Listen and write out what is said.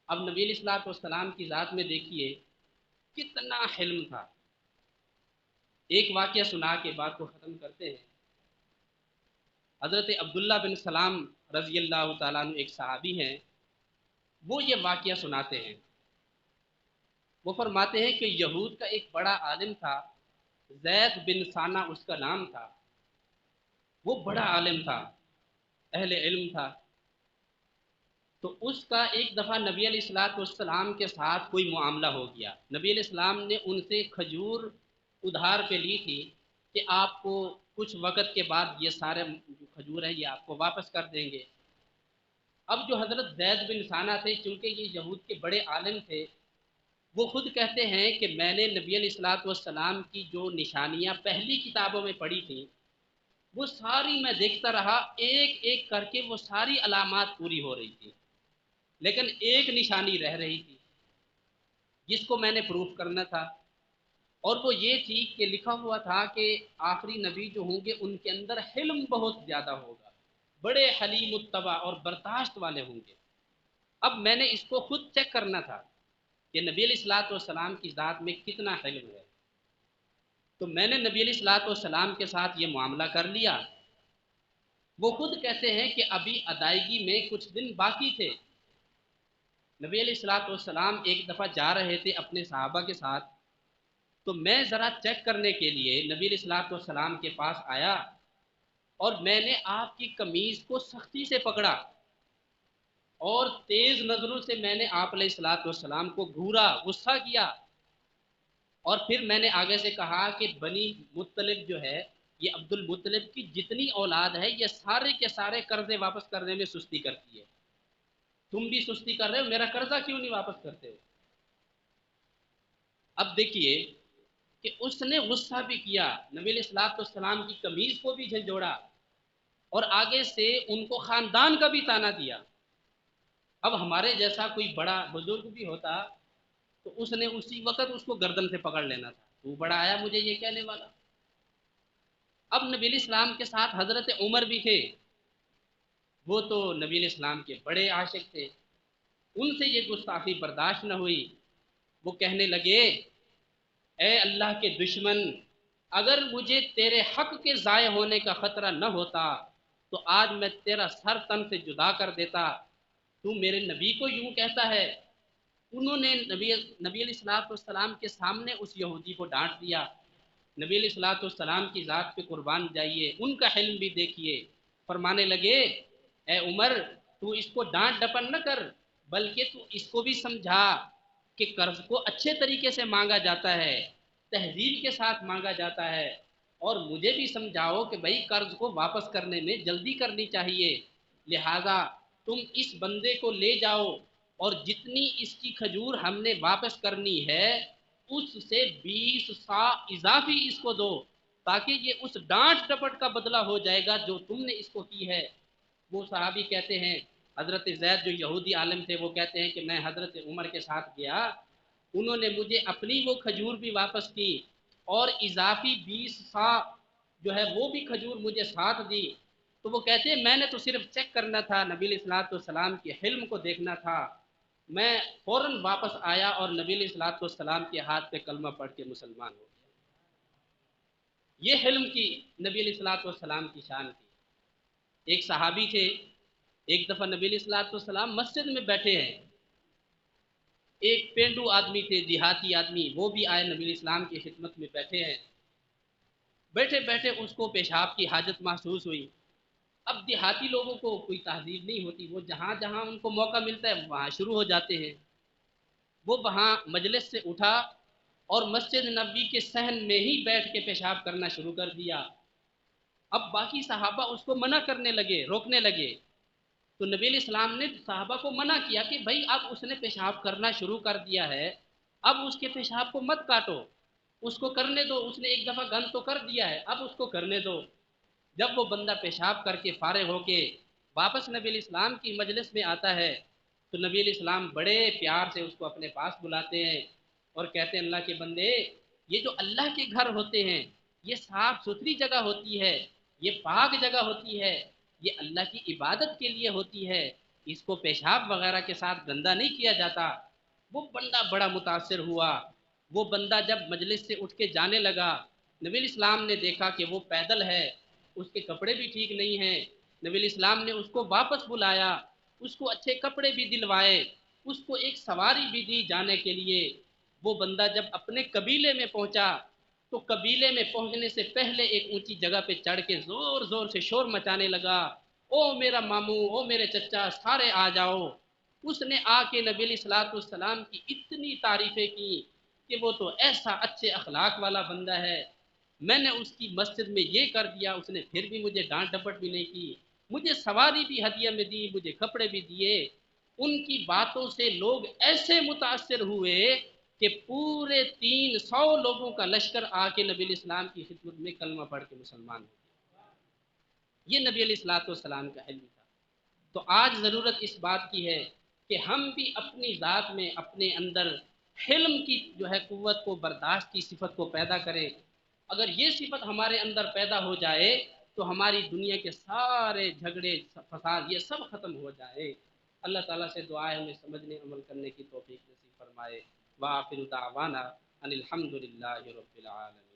اب نبی علیہ الصلوۃ والسلام کی ذات میں دیکھیے کتنا حلم تھا۔ ایک واقعہ سنا کے بات کو ختم کرتے ہیں۔ حضرت عبداللہ بن سلام رضی اللہ تعالیٰ عنہ ایک صحابی ہیں، وہ یہ واقعہ سناتے ہیں۔ وہ فرماتے ہیں کہ یہود کا ایک بڑا عالم تھا، زید بن ثانہ اس کا نام تھا۔ وہ بڑا عالم تھا، اہل علم تھا۔ تو اس کا ایک دفعہ نبی علیہ الصلوۃ والسلام کے ساتھ کوئی معاملہ ہو گیا۔ نبی علیہ السلام نے ان سے کھجور ادھار پہ لی تھی کہ آپ کو کچھ وقت کے بعد یہ سارے جو کھجور ہیں یہ آپ کو واپس کر دیں گے۔ اب جو حضرت زید بن ثانہ تھے، چونکہ یہ یہود کے بڑے عالم تھے، وہ خود کہتے ہیں کہ میں نے نبی علیہ الصلوۃ والسلام کی جو نشانیاں پہلی کتابوں میں پڑھی تھیں وہ ساری میں دیکھتا رہا، ایک ایک کر کے وہ ساری علامات پوری ہو رہی تھی، لیکن ایک نشانی رہ رہی تھی جس کو میں نے پروف کرنا تھا، اور وہ یہ تھی کہ لکھا ہوا تھا کہ آخری نبی جو ہوں گے ان کے اندر حلم بہت زیادہ ہوگا، بڑے حلیم الطبع اور برداشت والے ہوں گے۔ اب میں نے اس کو خود چیک کرنا تھا کہ نبی علیہ الصلوۃ والسلام کی ذات میں کتنا حلم ہے۔ تو میں نے نبی علیہ الصلوۃ والسلام کے ساتھ یہ معاملہ کر لیا۔ وہ خود کہتے ہیں کہ ابھی ادائیگی میں کچھ دن باقی تھے۔ نبی علیہ الصلوۃ والسلام ایک دفعہ جا رہے تھے اپنے صحابہ کے ساتھ، تو میں ذرا چیک کرنے کے لیے نبی علیہ الصلوۃ والسلام کے پاس آیا، اور میں نے آپ کی قمیض کو سختی سے پکڑا اور تیز نظروں سے میں نے آپ علیہ الصلوۃ والسلام کو گھورا، غصہ کیا، اور پھر میں نے آگے سے کہا کہ بنی مطلب جو ہے، یہ عبد المطلب کی جتنی اولاد ہے یہ سارے کے سارے قرضے واپس کرنے میں سستی کرتی ہے، تم بھی سستی کر رہے ہو، میرا قرضہ کیوں نہیں واپس کرتے ہو؟ اب دیکھیے کہ اس نے غصہ بھی کیا، نبی علیہ الصلوۃ والسلام کی قمیض کو بھی جھنجھوڑا، اور آگے سے ان کو خاندان کا بھی تانا دیا۔ اب ہمارے جیسا کوئی بڑا بزرگ بھی ہوتا تو اس نے اسی وقت اس کو گردن سے پکڑ لینا تھا، تو بڑا آیا مجھے یہ کہنے والا۔ اب نبی علیہ السلام کے ساتھ حضرت عمر بھی تھے، وہ تو نبی علیہ السلام کے بڑے عاشق تھے، ان سے یہ گستاخی برداشت نہ ہوئی۔ وہ کہنے لگے اے اللہ کے دشمن، اگر مجھے تیرے حق کے ضائع ہونے کا خطرہ نہ ہوتا تو آج میں تیرا سر تن سے جدا کر دیتا، تو میرے نبی کو یوں کہتا ہے۔ انہوں نے نبی علیہ الصلوۃ والسلام کے سامنے اس یہودی کو ڈانٹ دیا۔ نبی علیہ الصلوۃ والسلام کی ذات پہ قربان جائیے، ان کا حلم بھی دیکھیے، فرمانے لگے اے عمر، تو اس کو ڈانٹ ڈپن نہ کر، بلکہ تو اس کو بھی سمجھا کہ قرض کو اچھے طریقے سے مانگا جاتا ہے، تہذیب کے ساتھ مانگا جاتا ہے، اور مجھے بھی سمجھاؤ کہ بھائی قرض کو واپس کرنے میں جلدی کرنی چاہیے، لہذا تم اس بندے کو لے جاؤ اور جتنی اس کی کھجور ہم نے واپس کرنی ہے اس سے 20 سا اضافی اس کو دو، تاکہ یہ اس ڈانٹ ڈپٹ کا بدلہ ہو جائے گا جو تم نے اس کو کی ہے۔ وہ صحابی کہتے ہیں، حضرت زید جو یہودی عالم تھے وہ کہتے ہیں کہ میں حضرت عمر کے ساتھ گیا، انہوں نے مجھے اپنی وہ کھجور بھی واپس کی اور اضافی 20 سا جو ہے وہ بھی کھجور مجھے ساتھ دی۔ تو وہ کہتے ہیں میں نے تو صرف چیک کرنا تھا، نبی علیہ الصلوۃ والسلام کے حلم کو دیکھنا تھا، میں فوراً واپس آیا اور نبی علیہ الصلوۃ والسلام کے ہاتھ پہ کلمہ پڑھ کے مسلمان ہو گیا۔ یہ حلم کی نبی علیہ الصلوۃ والسلام کی شان تھی۔ ایک صحابی تھے، ایک دفعہ نبی علیہ الصلوۃ والسلام مسجد میں بیٹھے ہیں، ایک پینڈو آدمی تھے، دیہاتی آدمی، وہ بھی آئے نبی علیہ السلام کی خدمت میں بیٹھے ہیں۔ بیٹھے بیٹھے اس کو پیشاب کی حاجت محسوس ہوئی۔ اب دیہاتی لوگوں کو کوئی تہذیب نہیں ہوتی، وہ جہاں جہاں ان کو موقع ملتا ہے وہاں شروع ہو جاتے ہیں۔ وہ وہاں مجلس سے اٹھا اور مسجد نبوی کے صحن میں ہی بیٹھ کے پیشاب کرنا شروع کر دیا۔ اب باقی صحابہ اس کو منع کرنے لگے، روکنے لگے، تو نبی علیہ السلام نے صحابہ کو منع کیا کہ بھائی اب اس نے پیشاب کرنا شروع کر دیا ہے، اب اس کے پیشاب کو مت کاٹو، اس کو کرنے دو، اس نے ایک دفعہ گند تو کر دیا ہے، اب اس کو کرنے دو۔ جب وہ بندہ پیشاب کر کے فارغ ہو کے واپس نبی علیہ السلام کی مجلس میں آتا ہے تو نبی علیہ السلام بڑے پیار سے اس کو اپنے پاس بلاتے ہیں اور کہتے ہیں اللہ کے بندے، یہ جو اللہ کے گھر ہوتے ہیں یہ صاف ستھری جگہ ہوتی ہے، یہ پاک جگہ ہوتی ہے، یہ اللہ کی عبادت کے لیے ہوتی ہے، اس کو پیشاب وغیرہ کے ساتھ گندا نہیں کیا جاتا۔ وہ بندہ بڑا متاثر ہوا، وہ بندہ جب مجلس سے اٹھ کے جانے لگا، نبی الاسلام نے دیکھا کہ وہ پیدل ہے، اس کے کپڑے بھی ٹھیک نہیں ہیں، نبی الاسلام نے اس کو واپس بلایا، اس کو اچھے کپڑے بھی دلوائے، اس کو ایک سواری بھی دی جانے کے لیے۔ وہ بندہ جب اپنے قبیلے میں پہنچا تو قبیلے میں پہنچنے سے پہلے ایک اونچی جگہ پہ چڑھ کے زور زور سے شور مچانے لگا، او میرا ماموں، او میرے چچا، سارے آ جاؤ۔ اس نے آ کے نبی علیہ الصلوۃ والسلام کی اتنی تعریفیں کی کہ وہ تو ایسا اچھے اخلاق والا بندہ ہے، میں نے اس کی مسجد میں یہ کر دیا، اس نے پھر بھی مجھے ڈانٹ ڈپٹ بھی نہیں کی، مجھے سواری بھی ہدیہ میں دی، مجھے کپڑے بھی دیے۔ ان کی باتوں سے لوگ ایسے متاثر ہوئے کہ پورے 300 لوگوں کا لشکر آ کے نبی علیہ السلام کی خدمت میں کلمہ پڑھ کے مسلمان ہو گیا۔ یہ نبی علیہ الصلوۃ والسلام کا علم تھا۔ تو آج ضرورت اس بات کی ہے کہ ہم بھی اپنی ذات میں اپنے اندر حلم کی جو ہے قوت کو، برداشت کی صفت کو پیدا کریں۔ اگر یہ صفت ہمارے اندر پیدا ہو جائے تو ہماری دنیا کے سارے جھگڑے فساد یہ سب ختم ہو جائے۔ اللہ تعالیٰ سے دعا ہے ہمیں سمجھنے عمل کرنے کی توفیق نصیب فرمائے۔ وآخر دعوانا ان الحمد للہ رب العالمین۔